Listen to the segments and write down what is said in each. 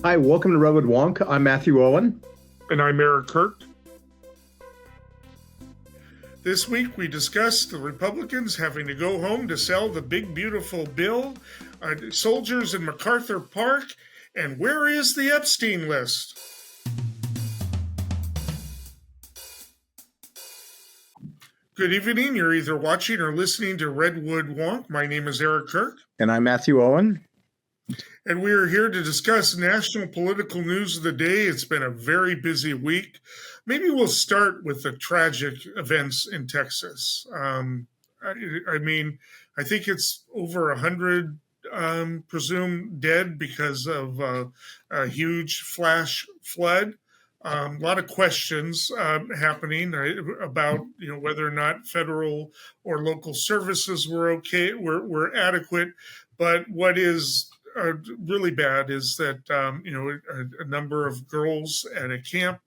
Hi, welcome to Redwood Wonk. I'm Matthew Owen. And I'm Kirk. This week we discussed the Republicans having to go home to sell the big beautiful bill, soldiers in MacArthur Park, and where is the Epstein list? Good evening. You're either watching or listening to Redwood Wonk. My name is Kirk. And I'm Matthew Owen. And we are here to discuss national political news of the day. It's been a very busy week. Maybe we'll start with the tragic events in Texas. I think it's over 100 presumed dead because of a huge flash flood. A lot of questions happening about whether or not federal or local services were adequate. But what is really bad is that a number of girls at a camp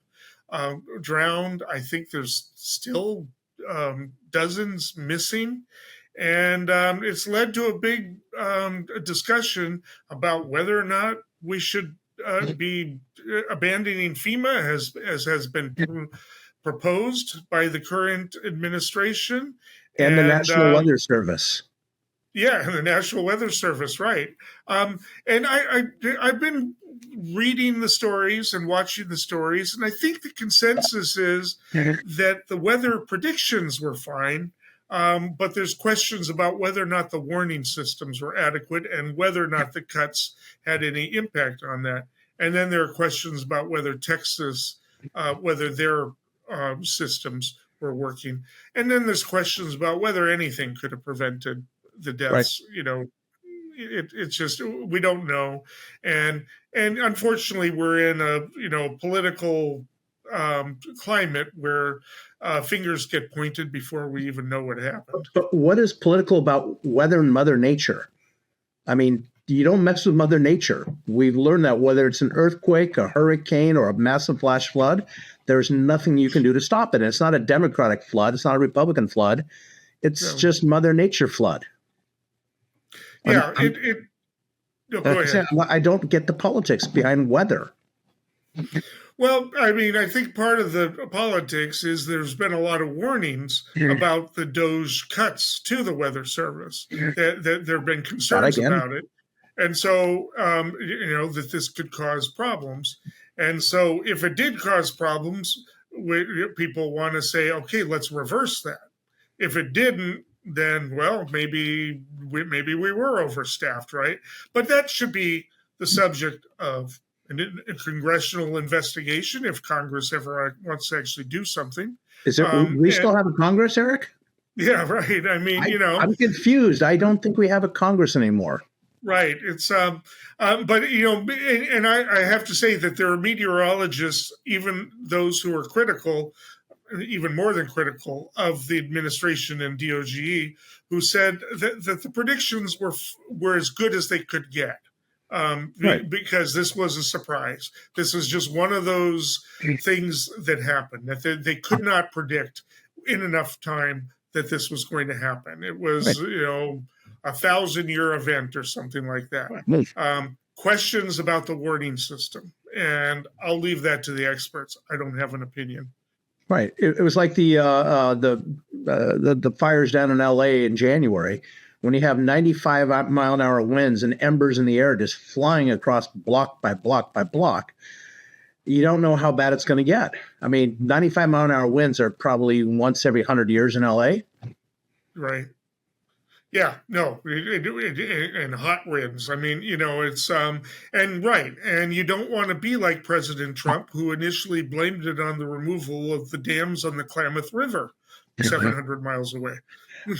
drowned. I think there's still dozens missing, and it's led to a big discussion about whether or not we should be abandoning FEMA, as has been proposed by the current administration and the National Weather Service. Yeah, and the National Weather Service, right. And I've been reading the stories and watching the stories, and I think the consensus is that the weather predictions were fine, but there's questions about whether or not the warning systems were adequate and whether or not the cuts had any impact on that. And then there are questions about whether Texas, whether their systems were working. And then there's questions about whether anything could have prevented the deaths. Right. It's just, we don't know. And unfortunately, we're in a political climate where fingers get pointed before we even know what happened. But what is political about weather and Mother Nature? I mean, you don't mess with Mother Nature. We've learned that whether it's an earthquake, a hurricane, or a massive flash flood, there's nothing you can do to stop it. And it's not a Democratic flood. It's not a Republican flood. It's just Mother Nature flood. Yeah, go ahead. I don't get the politics behind weather. Well, I think part of the politics is there's been a lot of warnings about the DOGE cuts to the Weather Service. That there have been concerns about it. And so, that this could cause problems. And so if it did cause problems, people want to say, okay, let's reverse that. If it didn't, then, well, maybe we were overstaffed, right? But that should be the subject of a congressional investigation if Congress ever wants to actually do something. Is it? We still have a Congress, Eric? Yeah, right. I'm confused. I don't think we have a Congress anymore. Right. It's but and I have to say that there are meteorologists, even those who are critical, even more than critical, of the administration and DOGE, who said that the predictions were as good as they could get, right. Because this was a surprise. This was just one of those things that happened that they could not predict in enough time that this was going to happen. It was, right. A 1,000-year event or something like that. Right. Questions about the warning system, and I'll leave that to the experts. I don't have an opinion. Right. It was like the fires down in L.A. in January when you have 95-mile-an-hour winds and embers in the air just flying across block by block by block. You don't know how bad it's going to get. 95-mile-an-hour winds are probably once every 100 years in L.A. Right. Yeah, no, and hot winds. It's and right, and you don't want to be like President Trump, who initially blamed it on the removal of the dams on the Klamath River, 700 miles away.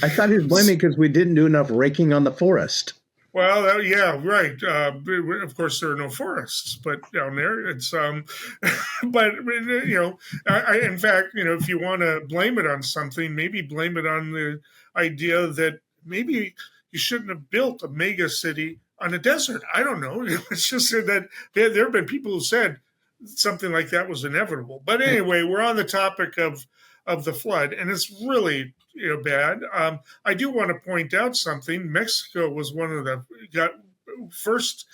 I thought he was blaming because we didn't do enough raking on the forest. Well, yeah, right. Of course, there are no forests, but down there, it's but in fact, if you want to blame it on something, maybe blame it on the idea that maybe you shouldn't have built a mega city on a desert. I don't know. It's just that there have been people who said something like that was inevitable. But anyway, we're on the topic of the flood, and it's really bad. I do want to point out something. Mexico was one of the first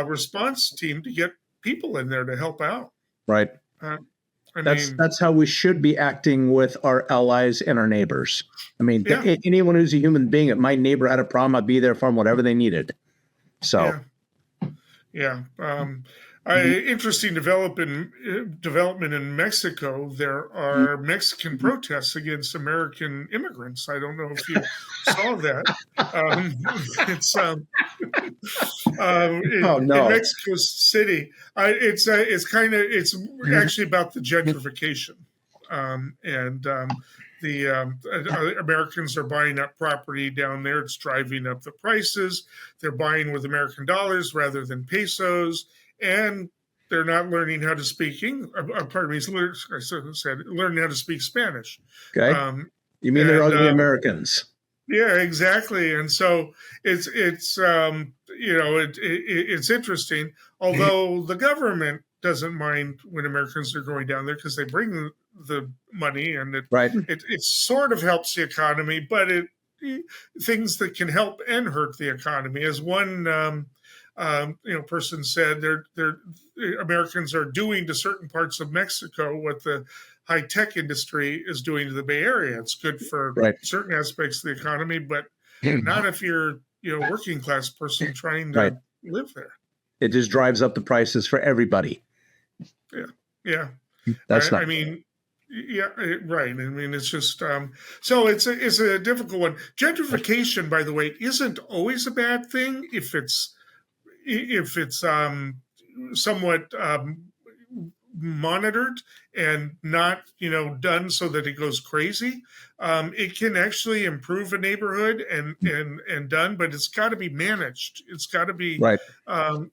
response team to get people in there to help out. Right. That's how we should be acting with our allies and our neighbors. I mean, anyone who's a human being, if my neighbor had a problem, I'd be there for them, whatever they needed. So, interesting development in Mexico. There are Mexican protests against American immigrants. I don't know if you saw that. In Mexico City, it's actually about the gentrification, the Americans are buying up property down there. It's driving up the prices. They're buying with American dollars rather than pesos, and they're not learning how to speak learning how to speak Spanish. Okay. You mean they're ugly Americans? Yeah, exactly. And so it's interesting. Although the government doesn't mind when Americans are going down there because they bring the money, and it sort of helps the economy, but things that can help and hurt the economy. As one person said, Americans are doing to certain parts of Mexico what the high tech industry is doing to the Bay Area. It's good for certain aspects of the economy, but not if you're working class person trying to live there. It just drives up the prices for everybody. Yeah. That's right. I mean, it's just so it's a difficult one. Gentrification, by the way, isn't always a bad thing if it's somewhat monitored and not done so that it goes crazy. It can actually improve a neighborhood and done, but it's got to be managed. It's got to be so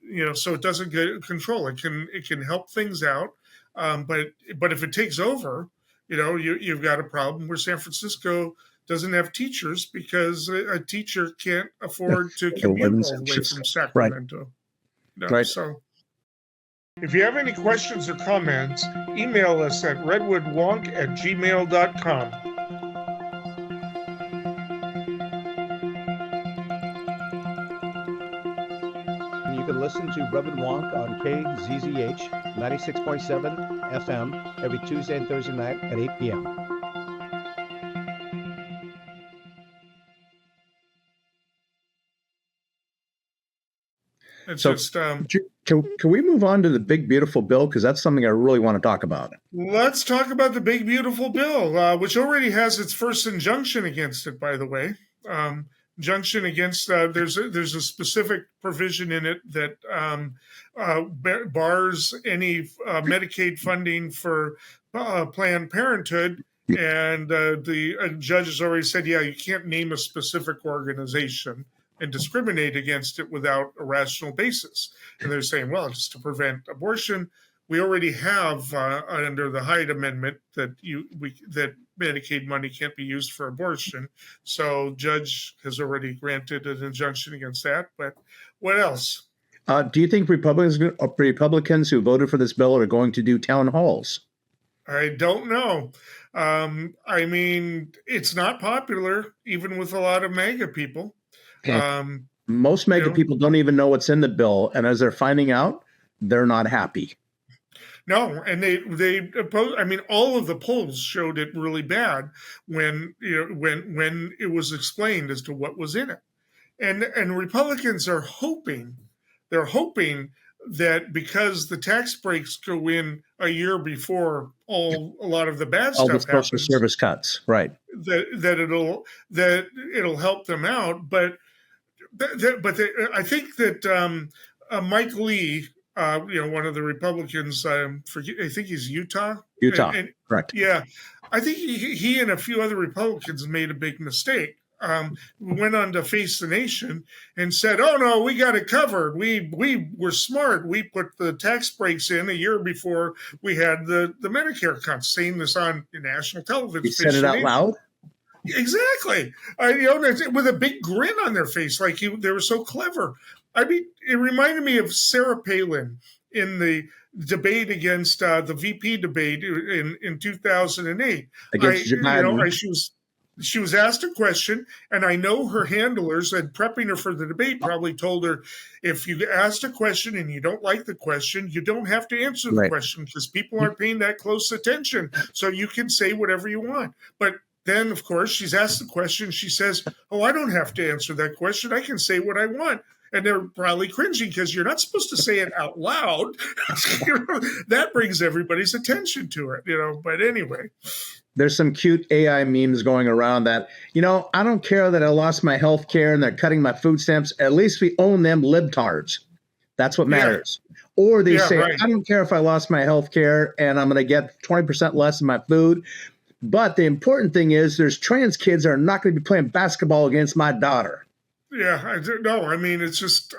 it doesn't get control. It can help things out. But if it takes over, you've got a problem where San Francisco doesn't have teachers because a teacher can't afford to commute all the way from Sacramento. So if you have any questions or comments, email us at redwoodwonk@gmail.com. You can listen to Redwood Wonk on KZZH 96.7 FM every Tuesday and Thursday night at 8 p.m. Can we move on to the big, beautiful bill? Because that's something I really want to talk about. Let's talk about the big, beautiful bill, which already has its first injunction against it, by the way. Injunction against there's a specific provision in it that bars any Medicaid funding for Planned Parenthood, and the judge has already said, you can't name a specific organization and discriminate against it without a rational basis. And they're saying, well, just to prevent abortion, we already have under the Hyde Amendment that Medicaid money can't be used for abortion. So judge has already granted an injunction against that. But what else? Do you think Republicans who voted for this bill are going to do town halls? I don't know. I mean, it's not popular, even with a lot of MAGA people. Most MAGA people don't even know what's in the bill. And as they're finding out, they're not happy. No, and they oppose. I mean, all of the polls showed it really bad when it was explained as to what was in it, and Republicans are hoping that because the tax breaks go in a year before a lot of the bad stuff happens, all the social service cuts, right? That it'll help them out, but I think that Mike Lee. One of the Republicans, I think he's Utah, correct. Yeah, I think he and a few other Republicans made a big mistake. Went on to Face the Nation and said, "Oh no, we got it covered. We were smart. We put the tax breaks in a year before we had the Medicare cuts." Saying this on national television. He said it out loud. Exactly. With a big grin on their face, like they were so clever. I mean, it reminded me of Sarah Palin in the debate against the VP debate in 2008. Against Biden. She was She was asked a question, and I know her handlers and prepping her for the debate probably told her, if you asked a question and you don't like the question, you don't have to answer the question because people aren't paying that close attention. So you can say whatever you want. But then, of course, she's asked the question. She says, oh, I don't have to answer that question. I can say what I want. And they're probably cringing because you're not supposed to say it out loud. That brings everybody's attention to it, But anyway. There's some cute AI memes going around that, I don't care that I lost my health care and they're cutting my food stamps. At least we own them libtards. That's what matters. Yeah. Or they say, right. I don't care if I lost my health care and I'm going to get 20% less in my food. But the important thing is there's trans kids that are not going to be playing basketball against my daughter. Yeah, no, I mean, it's just,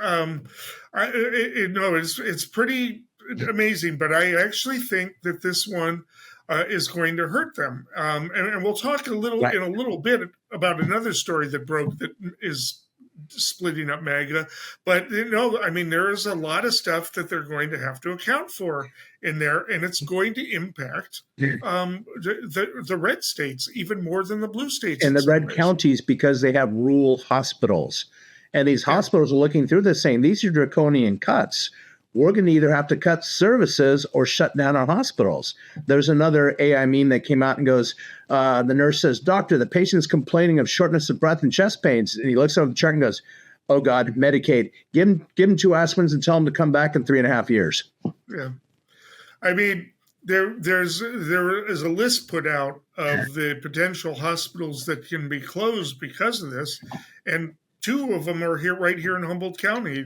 it's pretty amazing. But I actually think that this one is going to hurt them. And we'll talk in a little bit about another story that broke that is splitting up MAGA. But, I mean, there is a lot of stuff that they're going to have to account for in there, and it's going to impact the red states even more than the blue states. And the red counties, because they have rural hospitals. And these hospitals are looking through this saying, these are draconian cuts. We're going to either have to cut services or shut down our hospitals. There's another AI meme that came out and goes, the nurse says, doctor, the patient's complaining of shortness of breath and chest pains. And he looks over the chart and goes, oh, God, Medicaid. Give him 2 aspirins and tell him to come back in 3.5 years. Yeah. I mean, there is a list put out of the potential hospitals that can be closed because of this. And 2 of them are right here in Humboldt County.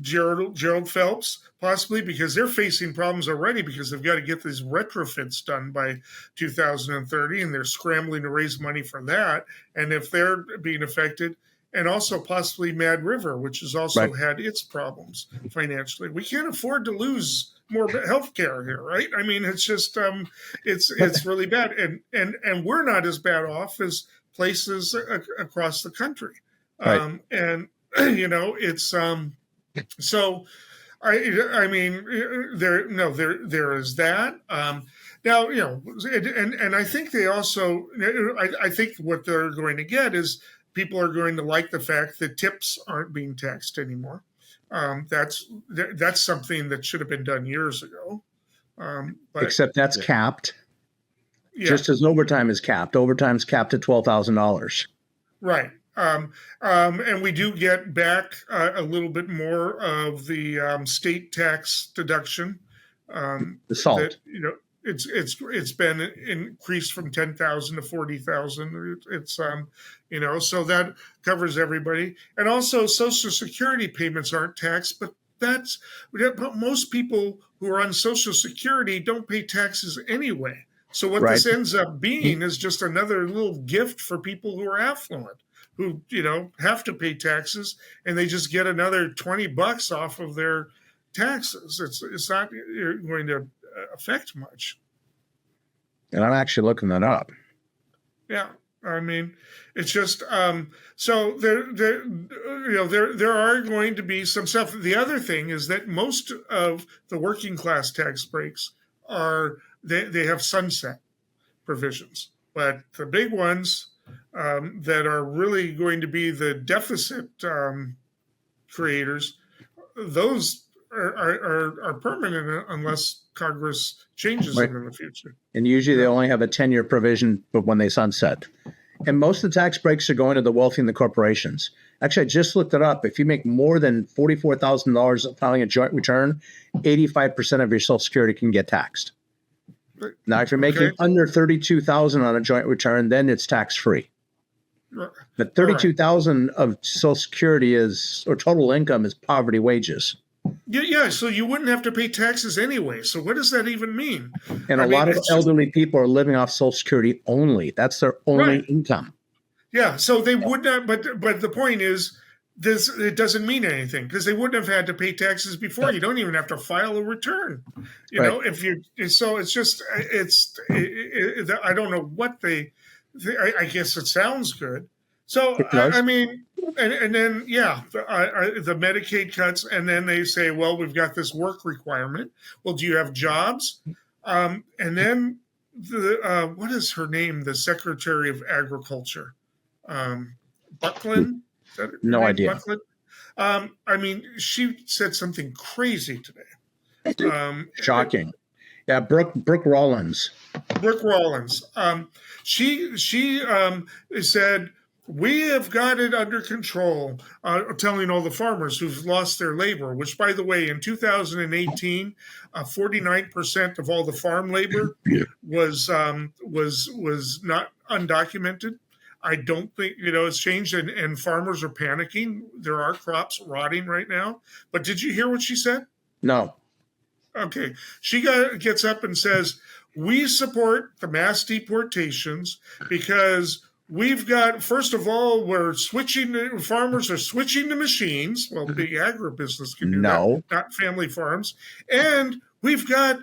Gerald Phelps, possibly, because they're facing problems already because they've got to get these retrofits done by 2030, and they're scrambling to raise money for that. And if they're being affected, and also possibly Mad River, which has also had its problems financially. We can't afford to lose more health care here, right? I mean, it's just it's really bad, and we're not as bad off as places across the country, and it's so I mean there is that now and I think they also I think what they're going to get is people are going to like the fact that tips aren't being taxed anymore. That's something that should have been done years ago. Except that's capped. Yeah. Just as overtime is capped. Overtime's capped at $12,000. Right. And we do get back a little bit more of the state tax deduction. The salt. That, it's been increased from 10,000 to 40,000. It's so that covers everybody. And also Social Security payments aren't taxed, but most people who are on Social Security don't pay taxes anyway. So what this ends up being is just another little gift for people who are affluent, who have to pay taxes, and they just get another $20 off of their taxes. It's not going to affect much. And I'm actually looking that up. Yeah, I mean, it's just so there are going to be some stuff. The other thing is that most of the working class tax breaks are they have sunset provisions, but the big ones that are really going to be the deficit creators, those are permanent unless Congress changes them in the future. And usually they only have a 10-year provision when they sunset. And most of the tax breaks are going to the wealthy and the corporations. Actually, I just looked it up. If you make more than $44,000 filing a joint return, 85% of your Social Security can get taxed. Now, if you're making under $32,000 on a joint return, then it's tax-free. But $32,000 of Social Security or total income is poverty wages. Yeah, so you wouldn't have to pay taxes anyway. So what does that even mean? And a lot of elderly people are living off Social Security only. That's their only income. Yeah, so they would not. But the point is, it doesn't mean anything because they wouldn't have had to pay taxes before. You don't even have to file a return. If you. So it's just I don't know what I guess it sounds good. So I mean. And then, the Medicaid cuts, and then they say, well, we've got this work requirement. Well, do you have jobs? And then what is her name? The Secretary of Agriculture, Buckland. Is that her No name? idea. Buckland. I mean, she said something crazy today. Shocking. Yeah, Brooke Rollins. Brooke Rollins. She said, we have got it under control, telling all the farmers who've lost their labor, which, by the way, in 2018, 49% of all the farm labor was not undocumented. I don't think, it's changed, and farmers are panicking. There are crops rotting right now. But did you hear what she said? No. Okay. She gets up and says, we support the mass deportations because we've got, first of all, farmers are switching to machines. Well, big agribusiness can do that, not family farms. And we've got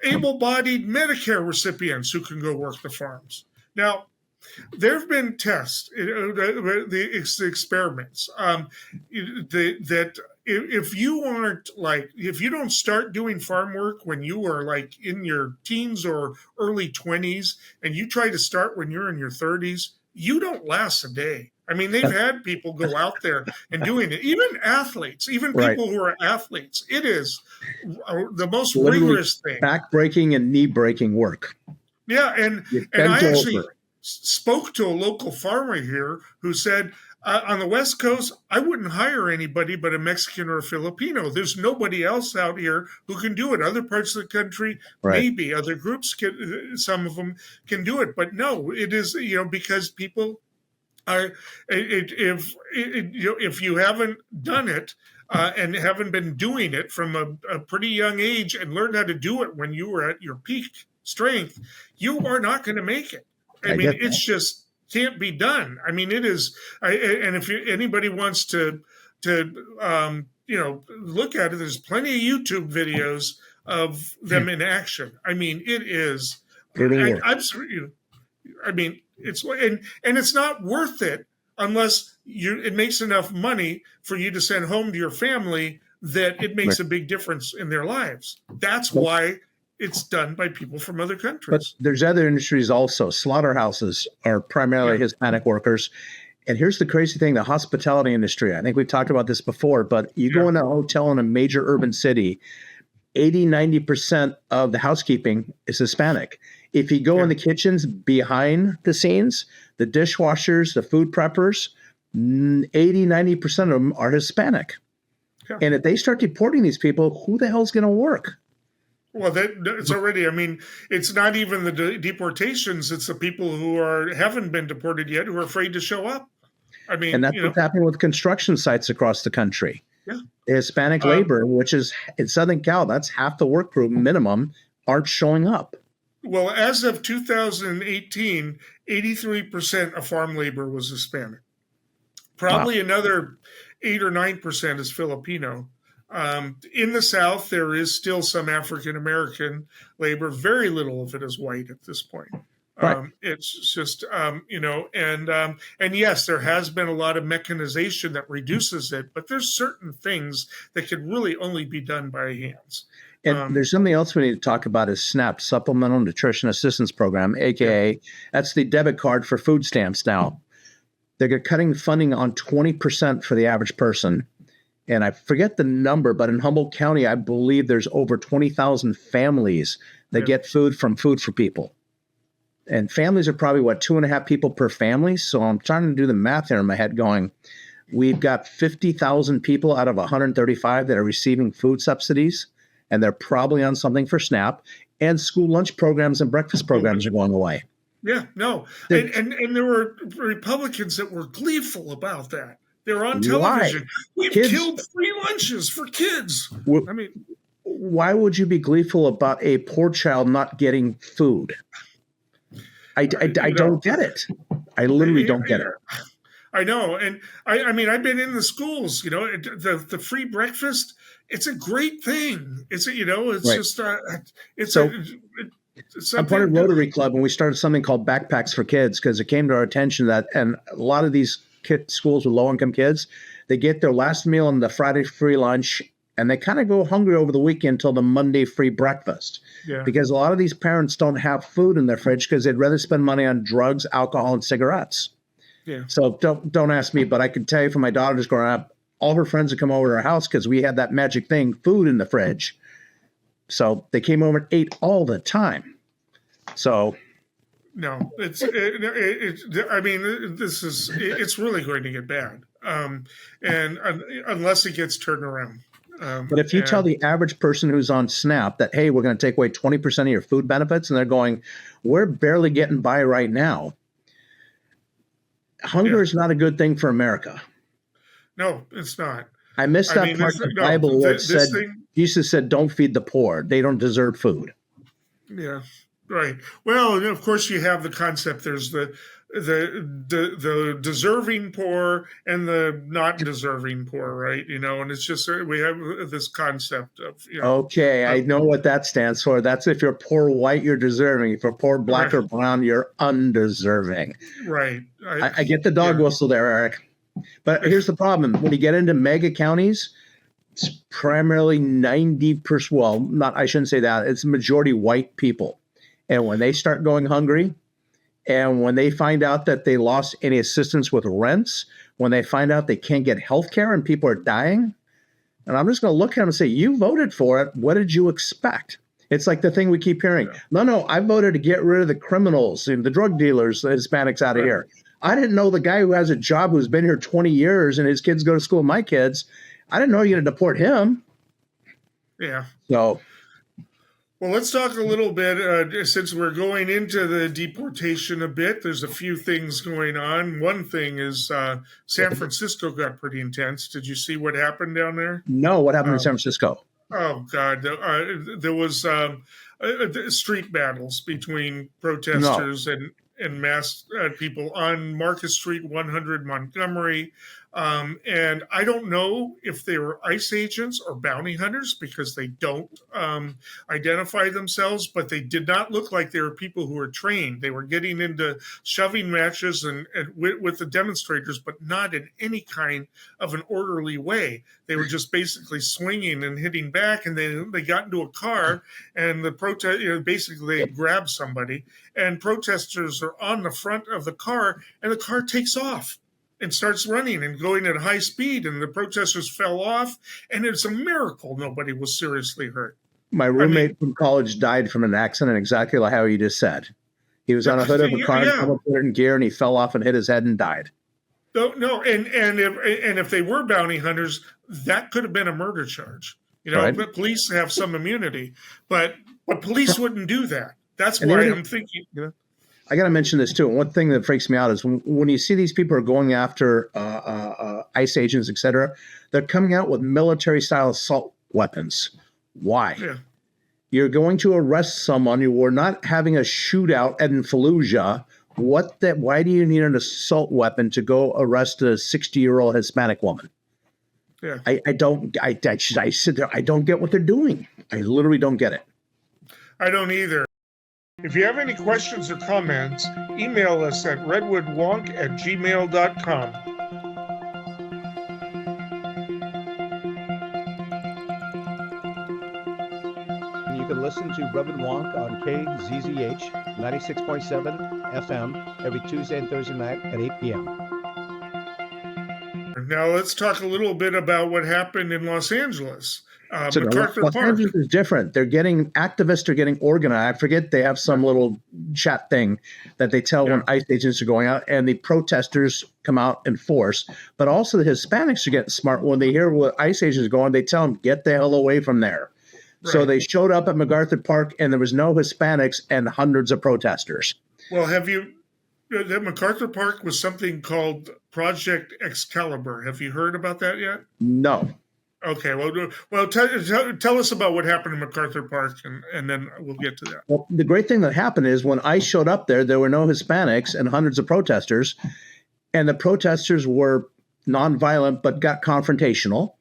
able-bodied Medicare recipients who can go work the farms. Now, there have been tests, the experiments, that if you don't start doing farm work when you are like in your teens or early 20s, and you try to start when you're in your 30s, you don't last a day. I mean, they've had people go out there and doing it, even athletes, even people who are athletes. It is the most rigorous thing. Back-breaking and knee-breaking work. Yeah, and I actually spoke to a local farmer here who said, on the West Coast, I wouldn't hire anybody but a Mexican or a Filipino. There's nobody else out here who can do it. Other parts of the country, maybe other groups some of them can do it. But no, it is, because people are, if you haven't done it and haven't been doing it from a pretty young age and learned how to do it when you were at your peak strength, you are not going to make it. I mean, it's just can't be done. I mean, it is. And if anybody wants to look at it, there's plenty of YouTube videos of them in action. I mean, it is. I mean, it's and it's not worth it unless it makes enough money for you to send home to your family that it makes a big difference in their lives. That's why it's done by people from other countries. But there's other industries also. Slaughterhouses are primarily Hispanic workers. And here's the crazy thing, the hospitality industry. I think we've talked about this before, but you go in a hotel in a major urban city, 80-90% of the housekeeping is Hispanic. If you go in the kitchens behind the scenes, the dishwashers, the food preppers, 80-90% of them are Hispanic. Yeah. And if they start deporting these people, who the hell's going to work? Well, it's already, I mean, it's not even the deportations. It's the people who haven't been deported yet who are afraid to show up. I mean, and that's what's happening with construction sites across the country. Yeah. The Hispanic labor, which is in Southern Cal, that's half the work group minimum, aren't showing up. Well, as of 2018, 83% of farm labor was Hispanic. Probably another 8 or 9% is Filipino. In the South, there is still some African-American labor. Very little of it is white at this point. It's just, and yes, there has been a lot of mechanization that reduces it, but there's certain things that can really only be done by hands. And there's something else we need to talk about is SNAP, Supplemental Nutrition Assistance Program, AKA that's the debit card for food stamps now. They're cutting funding on 20% for the average person. And I forget the number, but in Humboldt County, I believe there's over 20,000 families that get food from Food for People. And families are probably, 2.5 people per family? So I'm trying to do the math here in my head going, we've got 50,000 people out of 135 that are receiving food subsidies, and they're probably on something for SNAP, and school lunch programs and breakfast programs are going away. Yeah, no. And there were Republicans that were gleeful about that. They're on television. We've killed free lunches for kids. I mean, why would you be gleeful about a poor child not getting food? I don't get it. I literally don't get it. I know. And I mean, I've been in the schools, the free breakfast. It's a great thing. It's just, I'm part of Rotary Club, and we started something called Backpacks for Kids because it came to our attention that, and a lot of these schools with low-income kids, they get their last meal on the Friday free lunch and they kind of go hungry over the weekend till the Monday free breakfast. Yeah. Because a lot of these parents don't have food in their fridge because they'd rather spend money on drugs, alcohol, and cigarettes. Yeah. So don't ask me, but I can tell you from my daughter's growing up, all her friends would come over to our house because we had that magic thing, food in the fridge. So they came over and ate all the time. So no, it's really going to get bad, and unless it gets turned around. But if you tell the average person who's on SNAP that, hey, we're going to take away 20% of your food benefits, and they're going, we're barely getting by right now. Hunger is not a good thing for America. No, it's not. I missed that part of the Bible where it said, Jesus said, don't feed the poor. They don't deserve food. Yeah, right. Well, and of course you have the concept. There's the deserving poor and the not deserving poor, right? And it's just, we have this concept of, Okay, I know what that stands for. That's if you're poor white, you're deserving. If you're poor black or brown, you're undeserving. Right. I get the dog whistle there, Eric. But here's the problem. When you get into mega counties, it's primarily 90%, well, I shouldn't say that. It's majority white people. And when they start going hungry, and when they find out that they lost any assistance with rents, when they find out they can't get health care and people are dying, and I'm just going to look at them and say, you voted for it. What did you expect? It's like the thing we keep hearing. No, I voted to get rid of the criminals and the drug dealers, the Hispanics out of here. I didn't know the guy who has a job who's been here 20 years and his kids go to school with my kids. I didn't know you're going to deport him. Yeah. So, well, let's talk a little bit, since we're going into the deportation a bit. There's a few things going on. One thing is San Francisco got pretty intense. Did you see what happened down there? No, what happened in San Francisco? Oh, God. There was street battles between protesters and mass people on Market Street, 100 Montgomery. And I don't know if they were ICE agents or bounty hunters because they don't identify themselves, but they did not look like they were people who were trained. They were getting into shoving matches and with the demonstrators, but not in any kind of an orderly way. They were just basically swinging and hitting back, and they got into a car, and the protest, basically they grabbed somebody, and protesters are on the front of the car, and the car takes off and starts running and going at high speed, and the protesters fell off, and it's a miracle nobody was seriously hurt. My roommate from college died from an accident exactly like how you just said. He was on a hood of a car, put it in gear, and he fell off and hit his head and died. No, and if they were bounty hunters, that could have been a murder charge. But police have some immunity, but police wouldn't do that. That's why I'm thinking. I got to mention this too. One thing that freaks me out is when you see these people are going after ICE agents, et cetera, they're coming out with military-style assault weapons. Why? Yeah. You're going to arrest someone. You were not having a shootout in Fallujah. Why do you need an assault weapon to go arrest a 60-year-old Hispanic woman? Yeah. I sit there. I don't get what they're doing. I literally don't get it. I don't either. If you have any questions or comments, email us at redwoodwonk@gmail.com. You can listen to Redwood Wonk on KZZH 96.7 FM every Tuesday and Thursday night at 8 p.m. Now let's talk a little bit about what happened in Los Angeles. MacArthur Park. Los Angeles is different. Activists are getting organized. I forget, they have some little chat thing that they tell when ICE agents are going out, and the protesters come out in force. But also the Hispanics are getting smart. When they hear what ICE agents are going, they tell them, get the hell away from there. Right. So they showed up at MacArthur Park, and there was no Hispanics and hundreds of protesters. Well, that MacArthur Park was something called Project Excalibur. Have you heard about that yet? No. Okay, well, tell us about what happened in MacArthur Park, and then we'll get to that. Well, the great thing that happened is when I showed up there were no Hispanics and hundreds of protesters, and the protesters were nonviolent but got confrontational,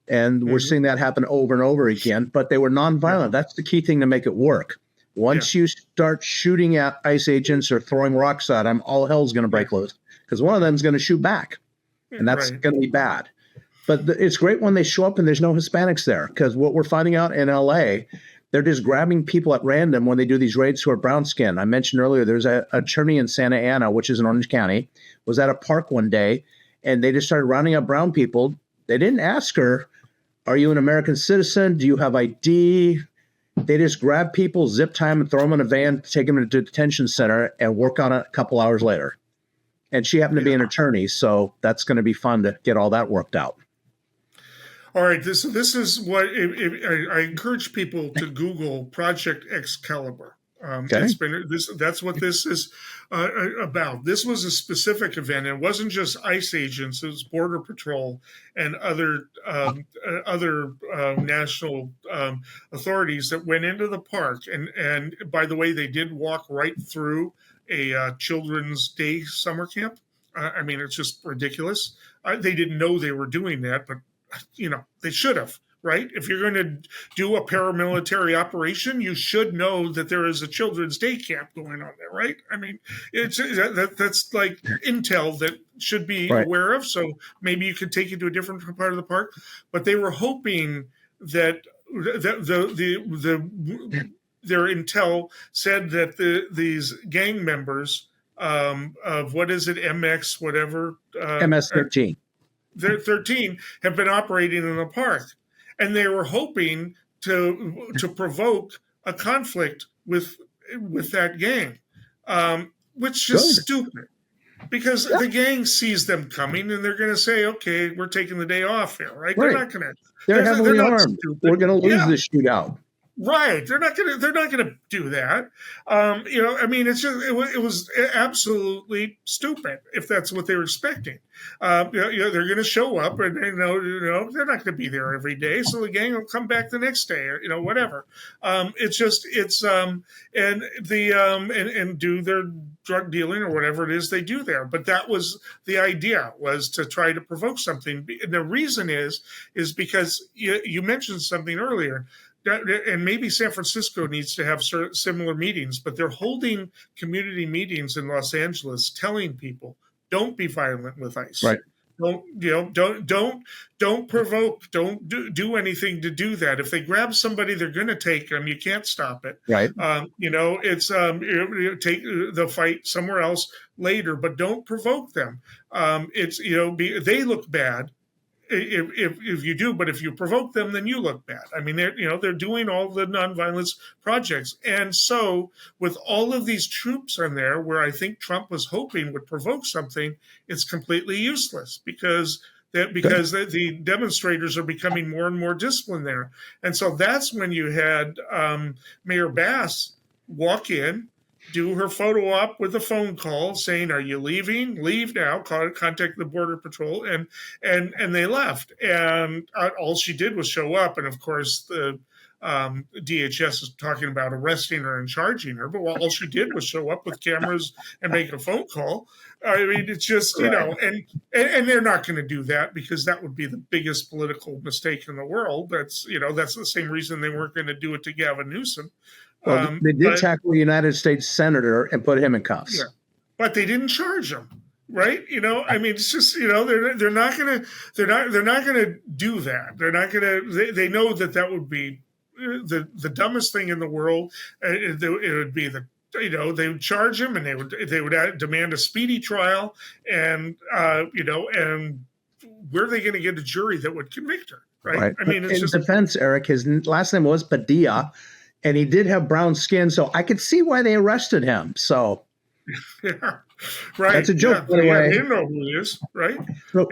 and we're seeing that happen over and over again, but they were nonviolent. That's the key thing to make it work. Once you start shooting at ICE agents or throwing rocks at them, all hell's going to break loose, because one of them is going to shoot back, and that's going to be bad. But it's great when they show up and there's no Hispanics there, because what we're finding out in LA, they're just grabbing people at random when they do these raids who are brown skin. I mentioned earlier, there's an attorney in Santa Ana, which is in Orange County, was at a park one day, and they just started rounding up brown people. They didn't ask her, are you an American citizen? Do you have ID? They just grab people, zip tie them, and throw them in a van, take them to the detention center, and work on it a couple hours later. And she happened to be an attorney, so that's going to be fun to get all that worked out. All right, this is what I encourage people to Google Project Excalibur. Okay. That's what this is about. This was a specific event. It wasn't just ICE agents; it was Border Patrol and other national authorities that went into the park. And by the way, they did walk right through a Children's Day summer camp. I mean, it's just ridiculous. They didn't know they were doing that, but they should have, right? If you're going to do a paramilitary operation, you should know that there is a Children's Day camp going on there, right? I mean, that's like intel that should be aware of. So maybe you could take it to a different part of the park. But they were hoping that their intel said that these gang members of what is it, MX whatever, MS-13. They're 13 have been operating in the park, and they were hoping to provoke a conflict with that gang, which is stupid, because the gang sees them coming and they're going to say, "Okay, we're taking the day off here," right? They're not going to. They're heavily armed. We're going to lose this shootout. Right, they're not gonna do that. I mean, it was absolutely stupid if that's what they were expecting. They're going to show up, and they're not going to be there every day, so the gang will come back the next day, or whatever. And do their drug dealing or whatever it is they do there. But that was the idea, was to try to provoke something. And the reason is because you mentioned something earlier. And maybe San Francisco needs to have similar meetings, but they're holding community meetings in Los Angeles, telling people, "Don't be violent with ICE. Right. Don't provoke. Don't do anything to do that. If they grab somebody, they're going to take them. You can't stop it. Right. It's take the fight somewhere else later, but don't provoke them. They look bad. If you do, but if you provoke them, then you look bad. I mean, they're doing all the nonviolence projects, and so with all of these troops on there, where I think Trump was hoping would provoke something, it's completely useless because the demonstrators are becoming more and more disciplined there, and so that's when you had Mayor Bass walk in, do her photo op with a phone call saying, "Are you leaving? Leave now. Contact the Border Patrol," and they left. And all she did was show up, and of course the DHS is talking about arresting her and charging her. But all she did was show up with cameras and make a phone call. I mean, it's just and they're not going to do that because that would be the biggest political mistake in the world. That's the same reason they weren't going to do it to Gavin Newsom. Well, they did tackle a United States senator and put him in cuffs. Yeah, but they didn't charge him, right? I mean, it's just they're not gonna do that. They're not gonna. They know that would be the dumbest thing in the world. It would be they would charge him, and they would demand a speedy trial, and and where are they going to get a jury that would convict her, right? I mean, it's in defense, Eric, his last name was Padilla. And he did have brown skin, so I could see why they arrested him. So, yeah, right. That's a joke, by the way. They didn't know who he is, right? So,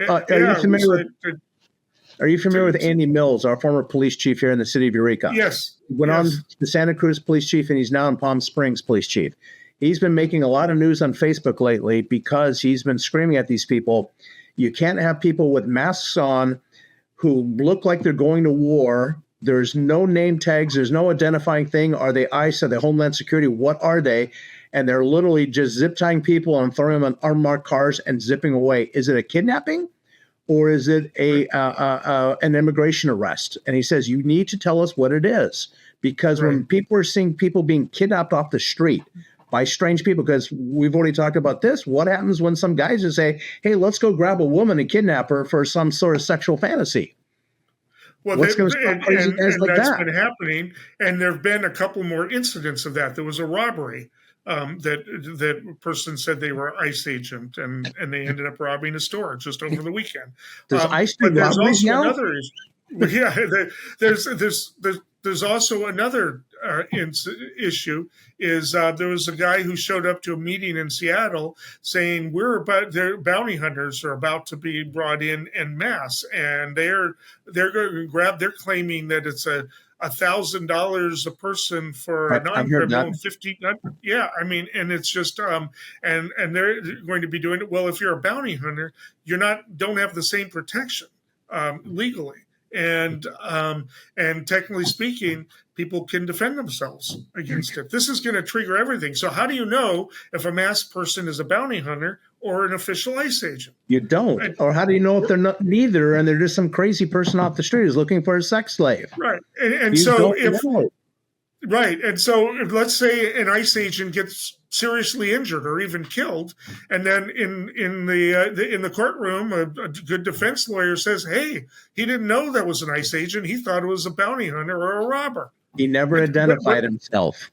are you familiar with Andy Mills, our former police chief here in the city of Eureka? Yes. He went on to Santa Cruz police chief, and he's now in Palm Springs police chief. He's been making a lot of news on Facebook lately because he's been screaming at these people, you can't have people with masks on who look like they're going to war. There's no name tags. There's no identifying thing. Are they ICE? Are they Homeland Security? What are they? And they're literally just zip tying people and throwing them in unmarked cars and zipping away. Is it a kidnapping or is it an immigration arrest? And he says, you need to tell us what it is. Because when people are seeing people being kidnapped off the street by strange people, because we've already talked about this. What happens when some guys just say, hey, let's go grab a woman and kidnap her for some sort of sexual fantasy? Well, What's going to stop crazy guys like that's that? been happening, and there have been a couple more incidents of that. There was a robbery that person said they were ICE agent, and they ended up robbing a store just over the weekend. There's ICE But there's robberies also now? another issue. Yeah, there's also another issue is there was a guy who showed up to a meeting in Seattle saying their bounty hunters are about to be brought in masse, and they're going to they're claiming that it's $1,000 a person for a non-criminal and 15. Yeah, I mean, and it's just and they're going to be doing it. Well, if you're a bounty hunter, don't have the same protection legally. And technically speaking, people can defend themselves against it. This is going to trigger everything. So how do you know if a masked person is a bounty hunter or an official ICE agent? You don't. Or how do you know if they're not neither and they're just some crazy person off the street who's looking for a sex slave? Right. And so let's say an ICE agent gets seriously injured or even killed, and then in the courtroom, a good defense lawyer says, "Hey, he didn't know that was an ICE agent. He thought it was a bounty hunter or a robber. He never identified himself."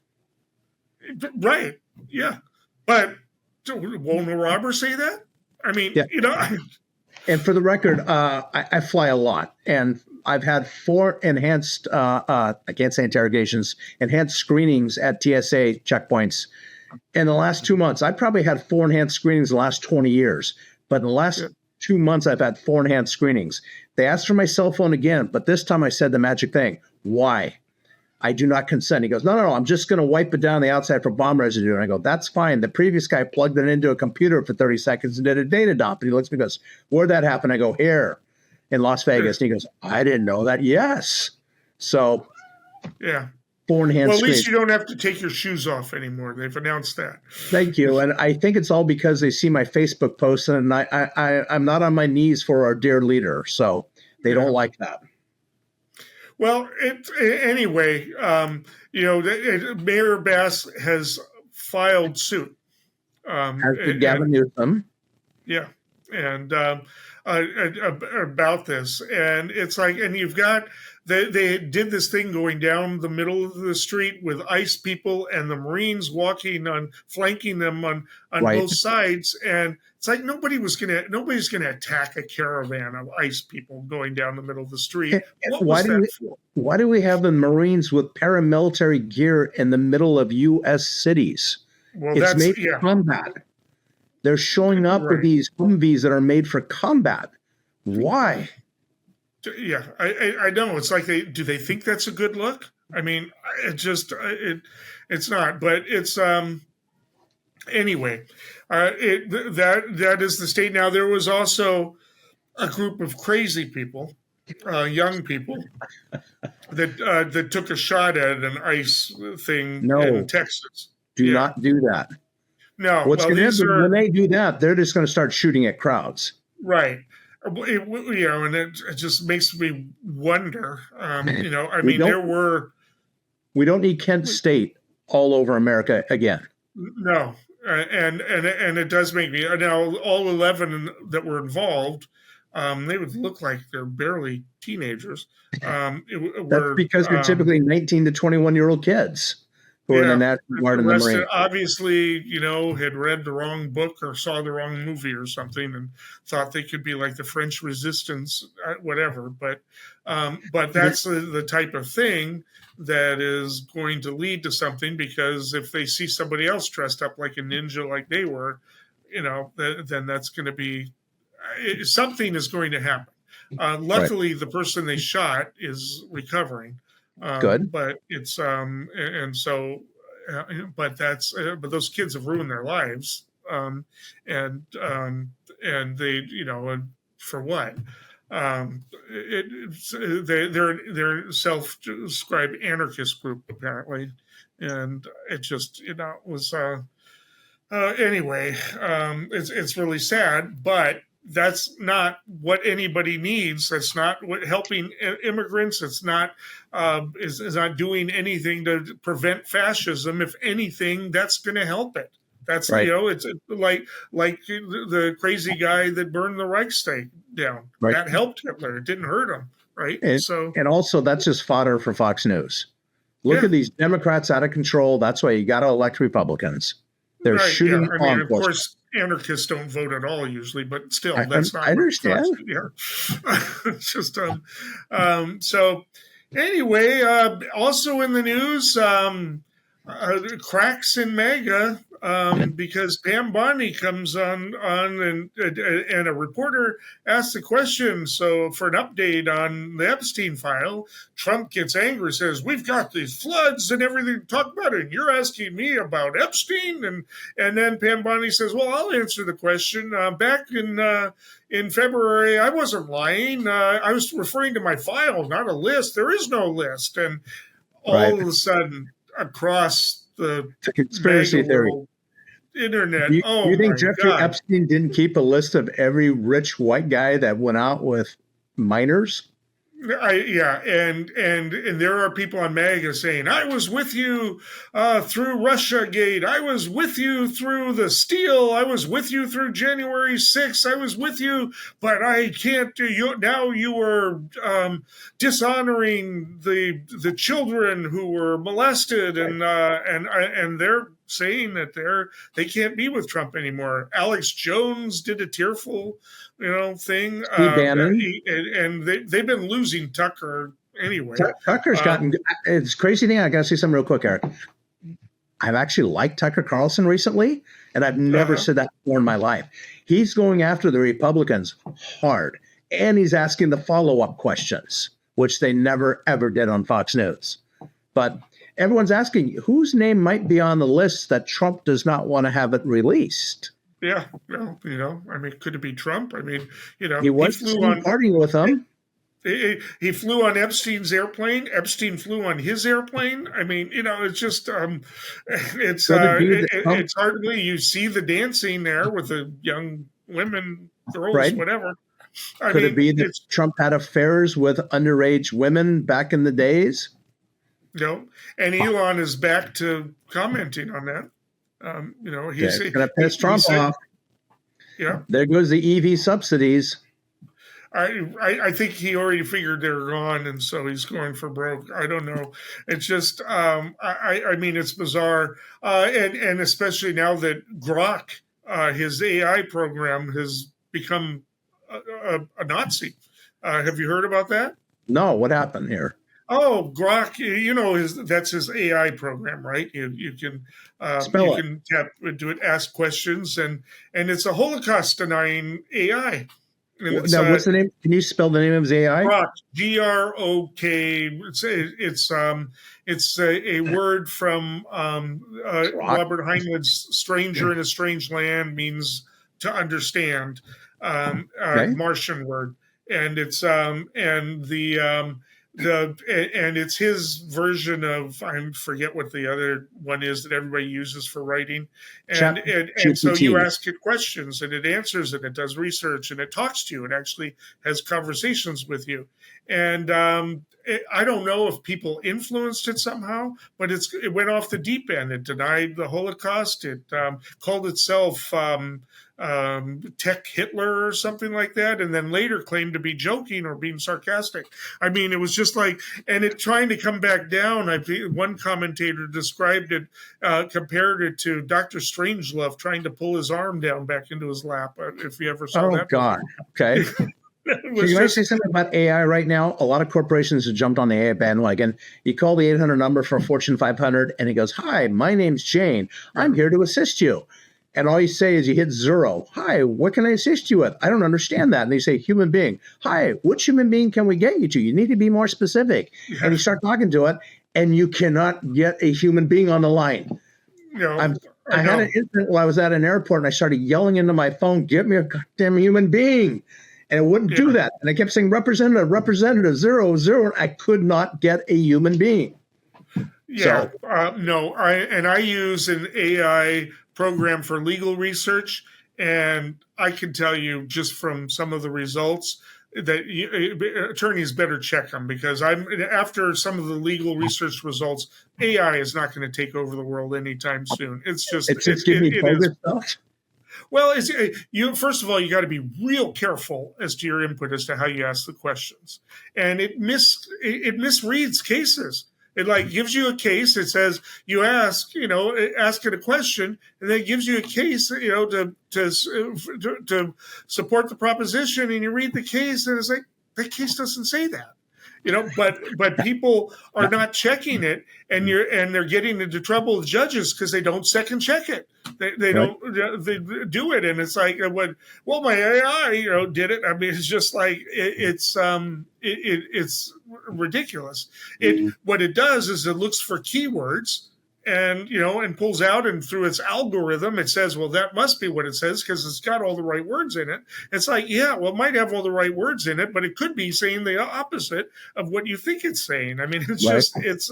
Right? Yeah, but won't a robber say that? I mean, And for the record, I fly a lot, and I've had 4 enhanced, I can't say interrogations, enhanced screenings at TSA checkpoints. In the last 2 months, I probably had 4 enhanced screenings in the last 20 years. But in the last 2 months, I've had 4 enhanced screenings. They asked for my cell phone again, but this time I said the magic thing. Why? I do not consent. He goes, no, I'm just going to wipe it down the outside for bomb residue. And I go, that's fine. The previous guy plugged it into a computer for 30 seconds and did a data dump. And he looks at me and goes, where'd that happen? I go, here in Las Vegas. And he goes, I didn't know that. Yes. So, yeah. 4 enhanced Well, at least you don't have to take your shoes off anymore. They've announced that. Thank you. And I think it's all because they see my Facebook posts, and I'm not on my knees for our dear leader. So they don't like that. Well, anyway, Mayor Bass has filed suit. Gavin Newsom. Yeah. And about this. And it's like, and you've got, they did this thing going down the middle of the street with ICE people and the Marines flanking them on both sides. And it's like nobody's gonna attack a caravan of ICE people going down the middle of the street. Why do we have the Marines with paramilitary gear in the middle of U.S. cities? Well, it's made for combat. They're showing up with these Humvees that are made for combat. Why? Yeah, I know. It's like do they think that's a good look? I mean, it's not. But it's anyway. That is the state. Now there was also a group of crazy people, young people, that took a shot at an ICE thing in Texas. Do not do that. No. What's going to happen when they do that? They're just going to start shooting at crowds. Right. And it just makes me wonder. We don't need Kent State all over America again. No, and it does make me now. All 11 that were involved, they would look like they're barely teenagers. That's because they're typically 19 to 21-year-old kids who are in the National Guard and the Marines. Obviously, had read the wrong book or saw the wrong movie or something and thought they could be like the French Resistance, whatever. But that's the type of thing that is going to lead to something, because if they see somebody else dressed up like a ninja like they were, then that's going to be something is going to happen. Luckily, the person they shot is recovering. Good, but it's but those kids have ruined their lives, and they for what? They're self-described anarchist group apparently, and it just was anyway. It's really sad, but that's not what anybody needs. That's not what helping immigrants. It's not is not doing anything to prevent fascism. If anything, that's going to help it. That's Right. it's like the crazy guy that burned the Reichstag down. Right. That helped Hitler. It didn't hurt him, right? And also that's just fodder for Fox News. Look at these Democrats out of control. That's why you got to elect Republicans. They're shooting law enforcement. Of course, anarchists don't vote at all usually, but still, that's not. I understand. It's just so. Anyway, also in the news, cracks in MAGA because Pam Bondi comes on and a reporter asks the question. So for an update on the Epstein file, Trump gets angry, says, "We've got these floods and everything to talk about, and you're asking me about Epstein." And then Pam Bondi says, "Well, I'll answer the question. Back in February, I wasn't lying. I was referring to my file, not a list. There is no list." And all of a sudden, across the conspiracy theory internet, you think Jeffrey Epstein didn't keep a list of every rich white guy that went out with minors? And there are people on MAGA saying, "I was with you through Russiagate. I was with you through the steal. I was with you through January 6th. I was with you, but I can't do you now. You were dishonoring the children who were molested, and they're saying that they can't be with Trump anymore." Alex Jones did a tearful thing. Steve Bannon. And they've been losing Tucker anyway. Tucker's gotten, it's crazy thing. I got to say something real quick, Eric. I've actually liked Tucker Carlson recently, and I've never said that before in my life. He's going after the Republicans hard, and he's asking the follow-up questions, which they never, ever did on Fox News. But everyone's asking whose name might be on the list that Trump does not want to have it released. Yeah, well, I mean, could it be Trump? I mean, he flew on partying with him. He flew on Epstein's airplane. Epstein flew on his airplane. I mean, it's just it's hardly you see the dancing there with the young women, girls, whatever. Could it be that Trump had affairs with underage women back in the days? No, and Elon is back to commenting on that. He's going to piss Trump off. Yeah, there goes the EV subsidies. I think he already figured they're gone, and so he's going for broke. I don't know. It's just I mean, it's bizarre, and especially now that Grok, his AI program, has become a Nazi. Have you heard about that? No. What happened here? Oh, Grok, that's his AI program, right? You can tap into it, ask questions, and it's a Holocaust denying AI. Now, what's the name? Can you spell the name of his AI? Grok, Grok. It's a word from Robert Heinlein's "Stranger in a Strange Land" means to understand. Martian word, and it's and it's his version of, I forget what the other one is that everybody uses for writing, and so you ask it questions and it answers and it does research and it talks to you. It actually has conversations with you, and I don't know if people influenced it somehow, but it went off the deep end. It denied the Holocaust. It called itself Tech Hitler or something like that, and then later claimed to be joking or being sarcastic. I mean, it was just like, and it trying to come back down. One commentator described it, compared it to Dr. Strangelove trying to pull his arm down back into his lap. If you ever saw that. Oh God. Okay. Can you guys say something about AI right now? A lot of corporations have jumped on the AI bandwagon. You call the 800 number for Fortune 500, and he goes, "Hi, my name's Jane. I'm here to assist you." And all you say is you hit 0. "Hi, what can I assist you with?" "I don't understand that." And they say, "Human being." "Hi, which human being can we get you to? You need to be more specific." Yeah. And you start talking to it, and you cannot get a human being on the line. No, I had an incident while I was at an airport, and I started yelling into my phone, "Get me a goddamn human being." And it wouldn't do that. And I kept saying, representative, 0, 0. And I could not get a human being. Yeah, no. I use an AI program for legal research, And I can tell you just from some of the results that attorneys better check them, because after some of the legal research results, AI is not going to take over the world anytime soon. It's just It's just give me bogus stuff. Well, first of all, you got to be real careful as to your input as to how you ask the questions, and it misreads cases. It like gives you a case. It says you ask it a question, and then it gives you a case, to support the proposition, and you read the case, and it's like that case doesn't say that. But people are not checking it, and they're getting into trouble with judges because they don't second check it. They don't they do it, and it's like, well, my AI did it. I mean, it's just like it's ridiculous. What it does is it looks for keywords and pulls out, and through its algorithm, it says, well, that must be what it says because it's got all the right words in it. It's like, yeah, well, it might have all the right words in it, but it could be saying the opposite of what you think it's saying. I mean, it's just, it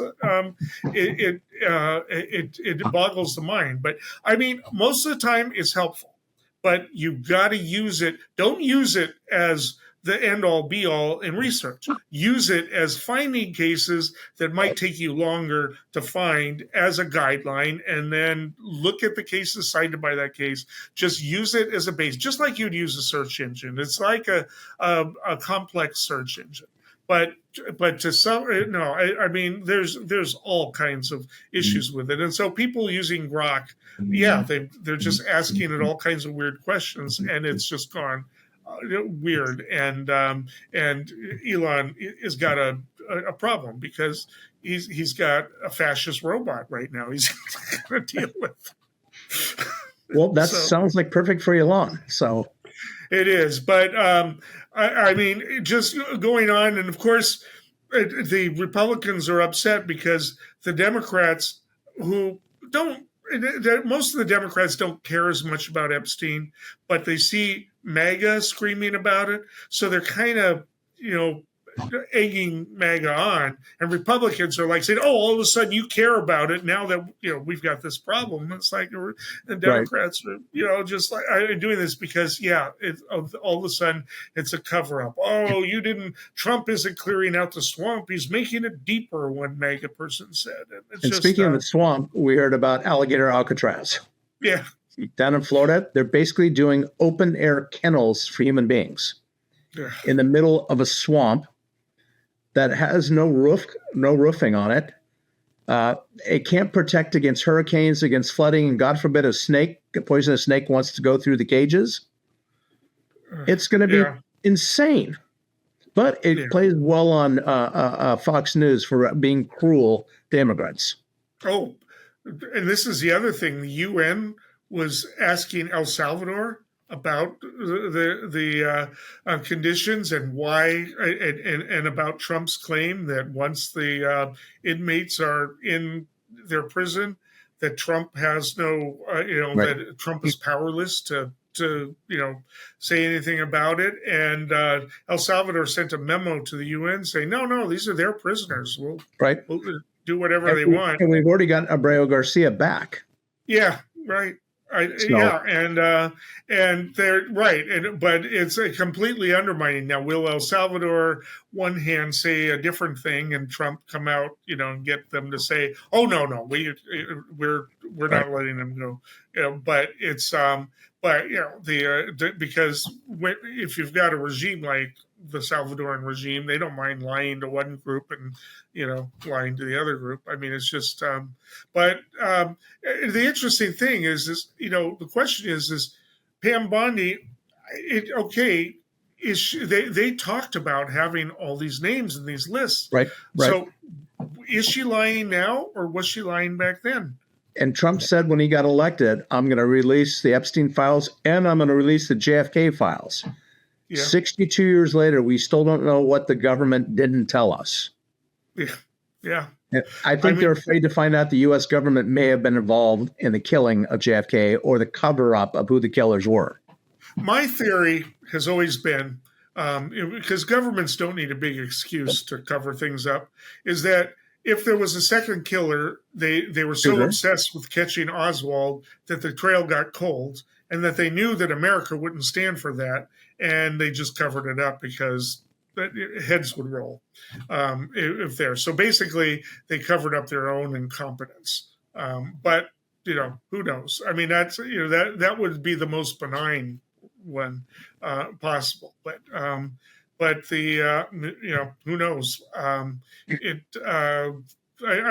boggles the mind. But I mean, most of the time it's helpful, but you got to use it. Don't use it as the end-all be-all in research. Use it as finding cases that might take you longer to find as a guideline, and then look at the cases cited by that case. Just use it as a base, just like you'd use a search engine. It's like a complex search engine. But to some, no, I mean, there's all kinds of issues with it. And so people using Grok, yeah, they're just asking it all kinds of weird questions, and it's just gone weird, and Elon has got a problem because he's got a fascist robot right now. He's going to deal with. Well, that sounds like perfect for Elon. So it is, but I mean, just going on, and of course, the Republicans are upset because the Democrats, who don't. Most of the Democrats don't care as much about Epstein, but they see MAGA screaming about it. So they're kind of, egging MAGA on. And Republicans are like saying, oh, all of a sudden you care about it now that, we've got this problem. It's like the Democrats are, just like doing this because, all of a sudden it's a cover up. Oh, Trump isn't clearing out the swamp. He's making it deeper, one MAGA person said. And speaking of the swamp, we heard about alligator Alcatraz. Yeah. Down in Florida, they're basically doing open air kennels for human beings in the middle of a swamp that has no roofing on it. It can't protect against hurricanes, against flooding, and God forbid a poisonous snake wants to go through the cages. It's going to be insane. But it plays well on Fox News for being cruel to immigrants. Oh, and this is the other thing. The UN was asking El Salvador about the conditions and why, and about Trump's claim that once the inmates are in their prison, that Trump has no, that Trump is powerless to say anything about it. And El Salvador sent a memo to the UN saying, no, these are their prisoners. We'll do whatever they want. And we've already got Abreu Garcia back. Yeah, right. And they're right, but it's completely undermining. Now, will El Salvador, one hand, say a different thing, and Trump come out, and get them to say, "Oh no, we're not letting them go." But it's because if you've got a regime like the Salvadoran regime, they don't mind lying to one group and lying to the other group. I mean, it's just. But the interesting thing is the question is Pam Bondi. They talked about having all these names in these lists, right? So is she lying now, or was she lying back then? And Trump said when he got elected, I'm going to release the Epstein files and I'm going to release the JFK files. Yeah. 62 years later, we still don't know what the government didn't tell us. Yeah. I think they're afraid to find out the U.S. government may have been involved in the killing of JFK or the cover-up of who the killers were. My theory has always been, because governments don't need a big excuse to cover things up, is that if there was a second killer, they were so obsessed with catching Oswald that the trail got cold. and that they knew that America wouldn't stand for that, and they just covered it up because heads would roll if there. So basically, they covered up their own incompetence. But who knows? I mean, that's that would be the most benign one possible. But the who knows? I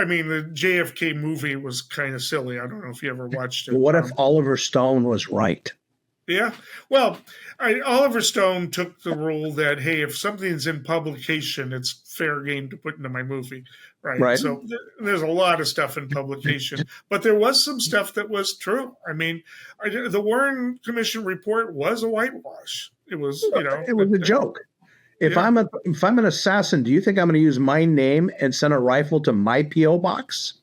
mean, the JFK movie was kind of silly. I don't know if you ever watched it. What if Oliver Stone was right? Yeah. Well, Oliver Stone took the rule that, hey, if something's in publication, it's fair game to put into my movie. Right. So there's a lot of stuff in publication, but there was some stuff that was true. I mean, the Warren Commission report was a whitewash. It was, it was a joke. If I'm an assassin, do you think I'm going to use my name and send a rifle to my P.O. box?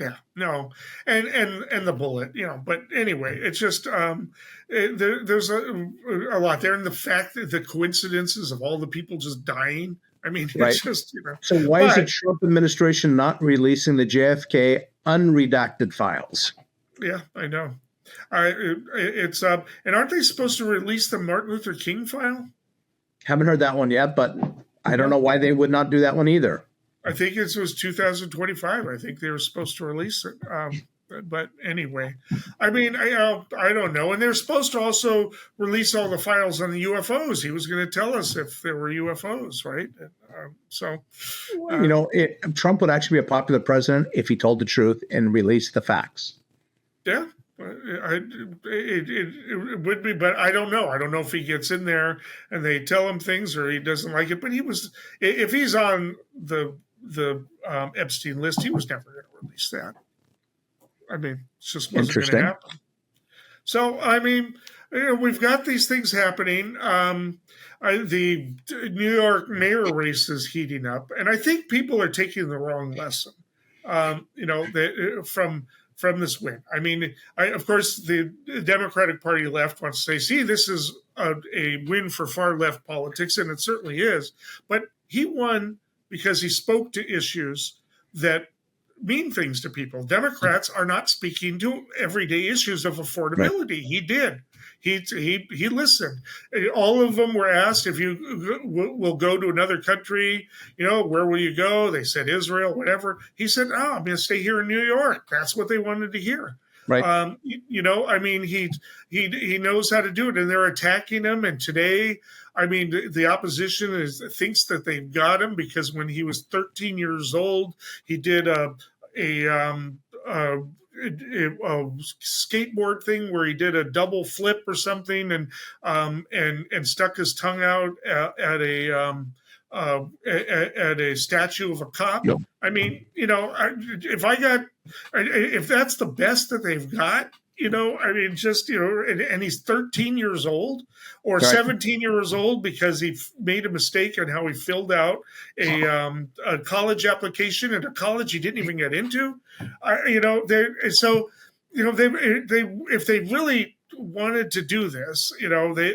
Yeah, no, and the bullet, But anyway, it's just there's a lot there, and the fact that the coincidences of all the people just dying. I mean, it's just So why is the Trump administration not releasing the JFK unredacted files? Yeah, I know. It's and aren't they supposed to release the Martin Luther King file? Haven't heard that one yet, but I don't know why they would not do that one either. I think it was 2025. I think they were supposed to release it. But anyway, I mean, I don't know. And they're supposed to also release all the files on the UFOs. He was going to tell us if there were UFOs, right? Trump would actually be a popular president if he told the truth and released the facts. Yeah. It would be, but I don't know. I don't know if he gets in there and they tell him things or he doesn't like it. But if he's on the Epstein list, he was never going to release that. I mean, it just wasn't going to happen. So, I mean, we've got these things happening. The New York mayor race is heating up, and I think people are taking the wrong lesson. From this win. I mean, of course, the Democratic Party left wants to say, see, this is a win for far left politics, and it certainly is. But he won because he spoke to issues that mean things to people. Democrats are not speaking to everyday issues of affordability. Right. He did. He listened. All of them were asked, if you will go to another country, where will you go? They said Israel, whatever. He said, I'm going to stay here in New York. That's what they wanted to hear. Right. I mean, he knows how to do it, and they're attacking him. And today, I mean, the opposition thinks that they've got him because when he was 13 years old, he did a skateboard thing where he did a double flip or something and stuck his tongue out at a statue of a cop. Yep. I mean, if that's the best that they've got, I mean, just, and he's 13 years old or 17 years old because he made a mistake on how he filled out a college application at a college he didn't even get into. If they really wanted to do this,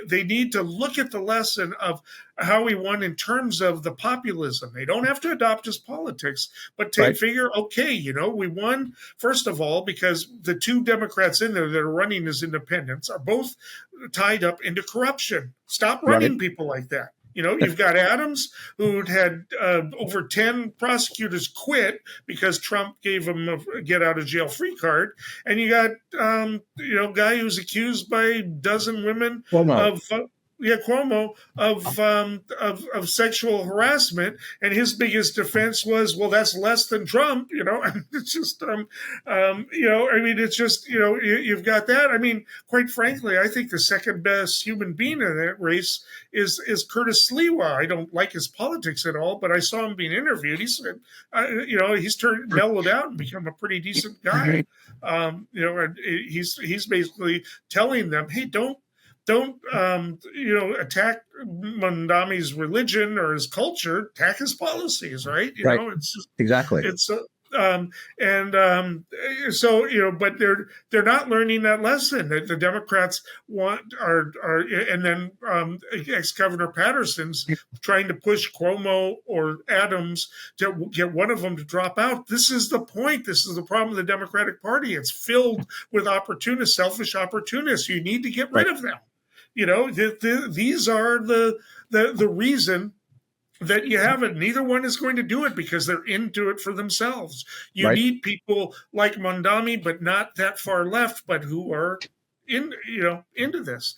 they need to look at the lesson of how he won in terms of the populism. They don't have to adopt his politics, but to figure, okay, we won, first of all, because the two Democrats in there that are running as independents are both tied up into corruption. Stop running people like that. You've got Adams, who had over 10 prosecutors quit because Trump gave him a get-out-of-jail-free card. And you got, guy who's accused by a dozen women Cuomo of sexual harassment, and his biggest defense was, well, that's less than Trump, It's just, I mean, it's just, you've got that. I mean, quite frankly, I think the second best human being in that race is Curtis Sliwa. I don't like his politics at all, but I saw him being interviewed. He said, he's mellowed out and become a pretty decent guy. He's basically telling them, hey, don't attack Mondami's religion or his culture. Attack his policies, right? It's just, exactly. So but they're not learning that lesson that the Democrats and then ex-Governor Patterson's trying to push Cuomo or Adams to get one of them to drop out. This is the point. This is the problem of the Democratic Party. It's filled with opportunists, selfish opportunists. You need to get rid of them. These are the reason that you have it. Neither one is going to do it because they're into it for themselves. You need people like Mondami, but not that far left, but who are into this.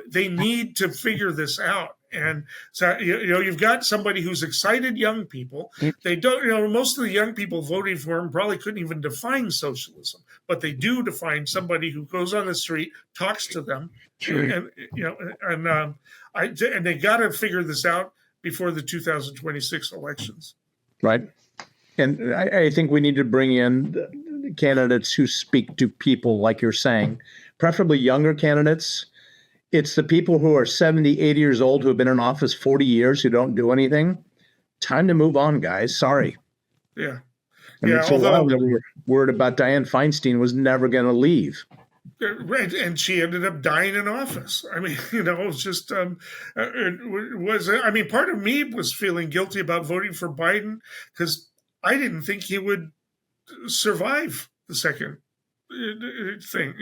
They need to figure this out. And so, you've got somebody who's excited young people. They don't, most of the young people voting for him probably couldn't even define socialism, but they do define somebody who goes on the street, talks to them, and they got to figure this out before the 2026 elections. Right. And I think we need to bring in candidates who speak to people like you're saying, preferably younger candidates. It's the people who are 70, 80 years old who have been in office 40 years who don't do anything. Time to move on, guys. Sorry. Yeah. Although we were worried about Dianne Feinstein was never going to leave. Right, and she ended up dying in office. I mean, it was just part of me was feeling guilty about voting for Biden because I didn't think he would survive the second thing.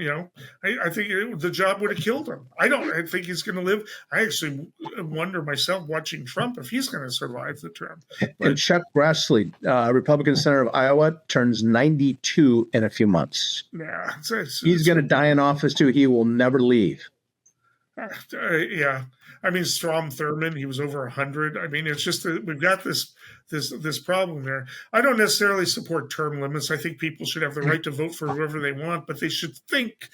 I think the job would have killed him. I think he's going to live. I actually wonder myself watching Trump if he's going to survive the term. And Chuck Grassley, Republican senator of Iowa, turns 92 in a few months. Yeah, he's going to die in office too. He will never leave. Yeah. I mean, Strom Thurmond, he was over 100. I mean, it's just that we've got this problem there. I don't necessarily support term limits. I think people should have the right to vote for whoever they want, but they should think,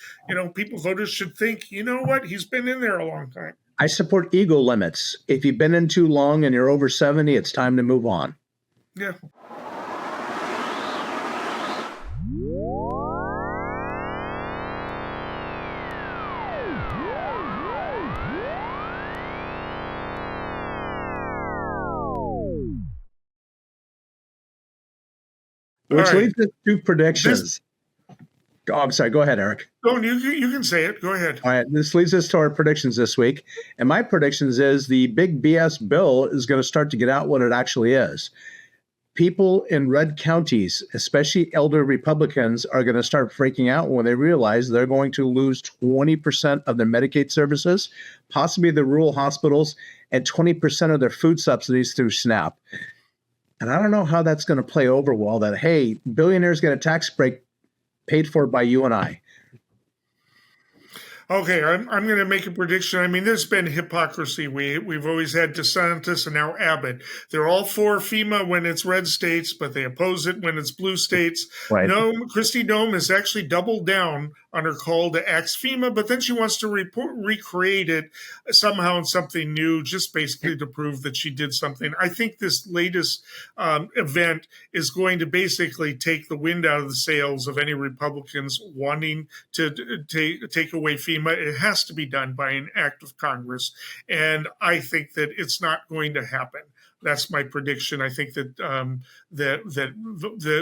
voters should think, you know what, he's been in there a long time. I support ego limits. If you've been in too long and you're over 70, it's time to move on. Yeah. Which leads to two predictions. I'm sorry. Go ahead, Eric. Oh, you can say it. Go ahead. All right. This leads us to our predictions this week. And my predictions is the big BS bill is going to start to get out what it actually is. People in red counties, especially elder Republicans, are going to start freaking out when they realize they're going to lose 20% of their Medicaid services, possibly the rural hospitals, and 20% of their food subsidies through SNAP. And I don't know how that's going to play over well that, hey, billionaires get a tax break paid for by you and I. Okay, I'm going to make a prediction. I mean, there's been hypocrisy. We've always had DeSantis and now Abbott. They're all for FEMA when it's red states, but they oppose it when it's blue states. Right. No, Kristi Noem has actually doubled down on her call to axe FEMA, but then she wants to recreate it somehow in something new, just basically to prove that she did something. I think this latest event is going to basically take the wind out of the sails of any Republicans wanting to take away FEMA. It has to be done by an act of Congress, and I think that it's not going to happen. That's my prediction. I think that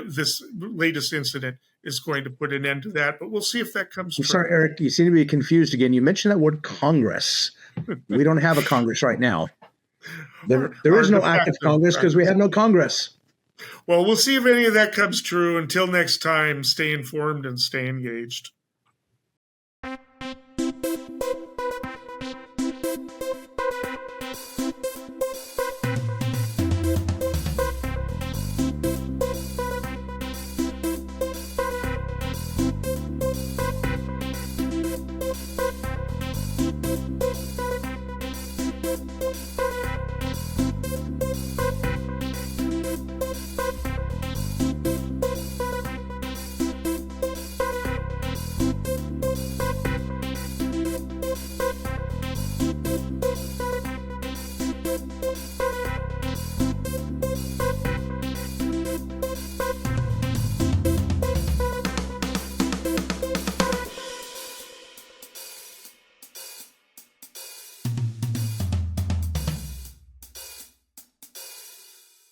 this latest incident is going to put an end to that, but we'll see if that comes true. Sorry, Eric, you seem to be confused again. You mentioned that word Congress. We don't have a Congress right now. There is no active Congress because we have no Congress. Well, we'll see if any of that comes true. Until next time, stay informed and stay engaged.